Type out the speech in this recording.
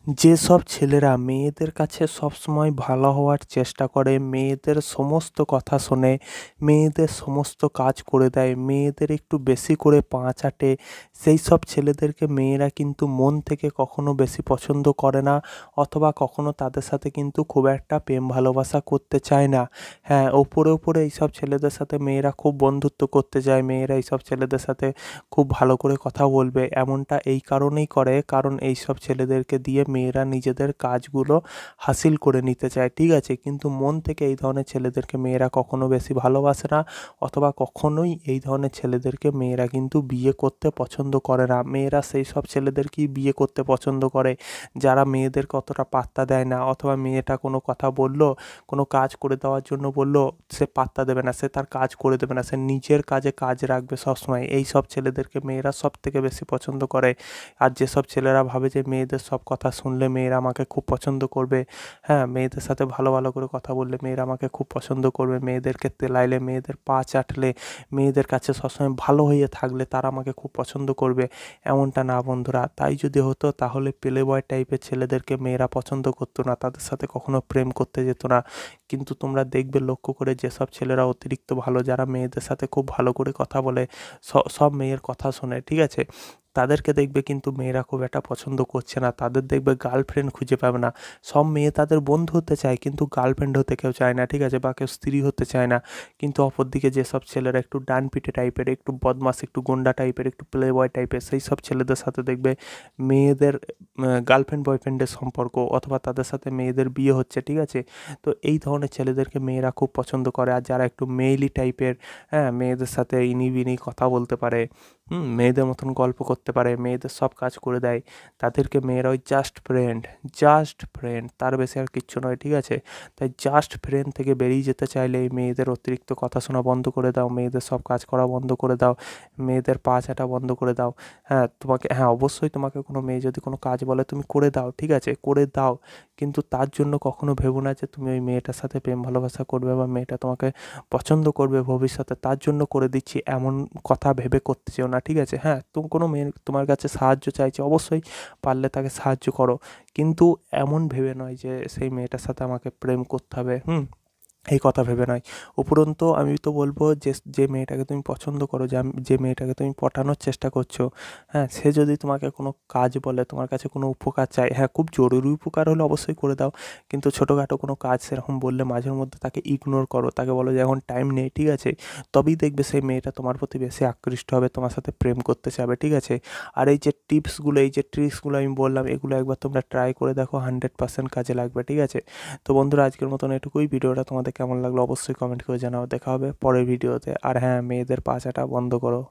যেসব ছেলেরা মেয়েদের কাছে সবসময় ভালো হওয়ার চেষ্টা করে, মেয়েদের সমস্ত কথা শোনে, মেয়েদের সমস্ত কাজ করে দেয়, মেয়েদের একটু বেশি করে পা চাটে, সেই সব ছেলেদেরকে মেয়েরা কিন্তু মন থেকে কখনো বেশি পছন্দ করে না, অথবা কখনো তাদের সাথে কিন্তু খুব একটা প্রেম ভালোবাসা করতে চায় না। হ্যাঁ, ওপরে ওপরে এইসব ছেলেদের সাথে মেয়েরা খুব বন্ধুত্ব করতে চায়, মেয়েরা এইসব ছেলেদের সাথে খুব ভালো করে কথা বলবে, এমনটা এই কারণেই করে কারণ এইসব ছেলেদেরকে দিয়ে মেয়েরা নিজেদের কাজগুলো হাসিল করে নিতে চায়, ঠিক আছে? কিন্তু মন থেকে এই ধরনের ছেলেদেরকে মেয়েরা কখনো বেশি ভালোবাসে না, অথবা কখনোই এই ধরনের ছেলেদেরকে মেয়েরা কিন্তু বিয়ে করতে পছন্দ করে না। মেয়েরা সেই সব ছেলেদেরকেই বিয়ে করতে পছন্দ করে যারা মেয়েদেরকে অতটা পাত্তা দেয় না, অথবা মেয়েটা কোনো কথা বলল, কোনো কাজ করে দেওয়ার জন্য বলল, সে পাত্তা দেবে না, সে তার কাজ করে দেবে না, সে নিজের কাজে কাজ রাখবে সবসময়। এই সব ছেলেদেরকে মেয়েরা সবথেকে বেশি পছন্দ করে। আর যেসব ছেলেরা ভাবে যে মেয়েদের সব কথা শুনলে মেয়েরা আমাকে খুব পছন্দ করবে, হ্যাঁ, মেয়েদের সাথে ভালো ভালো করে কথা বললে মেয়েরা আমাকে খুব পছন্দ করবে, মেয়েদেরকে তেলাইলে, মেয়েদের পা চাটলে, মেয়েদের কাছে সবসময় ভালো হয়ে থাকলে তারা আমাকে খুব পছন্দ করবে, এমনটা না বন্ধুরা। তাই যদি হতো তাহলে প্লে বয় টাইপের ছেলেদেরকে মেয়েরা পছন্দ করতো না, তাদের সাথে কখনো প্রেম করতে যেত না। কিন্তু তোমরা দেখবে লক্ষ্য করে যেসব ছেলেরা অতিরিক্ত ভালো, যারা মেয়েদের সাথে খুব ভালো করে কথা বলে, সব মেয়ের কথা শোনে, ঠিক আছে, তাদেরকে দেখবে কিন্তু মেয়েরা খুব একটা পছন্দ করছে না, তাদের দেখবে গার্লফ্রেন্ড খুঁজে পাবে না। সব মেয়ে তাদের বন্ধু হতে চায় কিন্তু গার্লফ্রেন্ড হতে কেউ চায় না, ঠিক আছে, বা কেউ স্ত্রী হতে চায় না। কিন্তু অপরদিকে যেসব ছেলেরা একটু ডানপিটে টাইপের, একটু বদমাশ, একটু গুন্ডা টাইপের, একটু প্লে বয় টাইপের, সেই সব ছেলেদের সাথে দেখবে মেয়েদের গার্লফ্রেন্ড বয়ফ্রেন্ডের সম্পর্ক, অথবা তাদের সাথে মেয়েদের বিয়ে হচ্ছে, ঠিক আছে। তো এই ধরনের ছেলেদেরকে মেয়েরা খুব পছন্দ করে। আর যারা একটু মেয়েলি টাইপের, হ্যাঁ, মেয়েদের সাথে ইনি বিনি কথা বলতে পারে, মেয়েদের মতন গল্প করতে পারে, মেয়েদের সব কাজ করে দেয়, তাদেরকে মেয়েরা ওই জাস্ট ফ্রেন্ড, জাস্ট ফ্রেন্ড, তার বেশি আর কিচ্ছু নয়, ঠিক আছে। তাই জাস্ট ফ্রেন্ড থেকে বেরিয়ে যেতে চাইলে এই মেয়েদের অতিরিক্ত কথা শোনা বন্ধ করে দাও, মেয়েদের সব কাজ করা বন্ধ করে দাও, মেয়েদের পা চাটা বন্ধ করে দাও। হ্যাঁ, তোমাকে, হ্যাঁ, অবশ্যই তোমাকে কোনো মেয়ে যদি কোনো কাজ বলে তুমি করে দাও, ঠিক আছে, করে দাও, কিন্তু তার জন্য কখনো ভেবো না যে তুমি ওই মেয়েটার সাথে প্রেম ভালোবাসা করবে বা মেয়েটা তোমাকে পছন্দ করবে ভবিষ্যতে, তার জন্য করে দিচ্ছি এমন কথা ভেবে করতে চেও না, ঠিক আছে। হ্যাঁ, তুমি কোনো মেয়ে তোমার কাছে সাহায্য চাইছে, অবশ্যই পারলে তাকে সাহায্য করো, কিন্তু এমন ভেবে নয় যে সেই মেয়েটার সাথে আমাকে প্রেম করতে হবে, এই কথা ভেবে নয়। উপরন্তু আমি তো বলবো যে যে মেয়েটাকে তুমি পছন্দ করো, যে মেয়েটাকে তুমি পটানোর চেষ্টা করছো, হ্যাঁ, সে যদি তোমাকে কোনো কাজ বলে, তোমার কাছে কোনো উপকার চায়, হ্যাঁ, খুব জরুরি উপকার হলে অবশ্যই করে দাও, কিন্তু ছোটোখাটো কোনো কাজ সেরকম বললে মাঝের মধ্যে তাকে ইগনোর করো, তাকে বলো যে এখন টাইম নেই, ঠিক আছে। তবেই দেখবে সেই মেয়েটা তোমার প্রতি বেশি আকৃষ্ট হবে, তোমার সাথে প্রেম করতে চাবে, ঠিক আছে। আর এই যে টিপসগুলো, এই যে ট্রিক্সগুলো আমি বললাম, এগুলো একবার তোমরা ট্রাই করে দেখো, 100% কাজে লাগবে, ঠিক আছে। তো বন্ধুরা, আজকের মতন এটুকুই। ভিডিওটা তোমাদের কেমন লাগলো অবশ্যই কমেন্ট করে জানাও। দেখা হবে পরের ভিডিওতে। আর হ্যাঁ, মেয়েদের পা চাটা বন্ধ করো।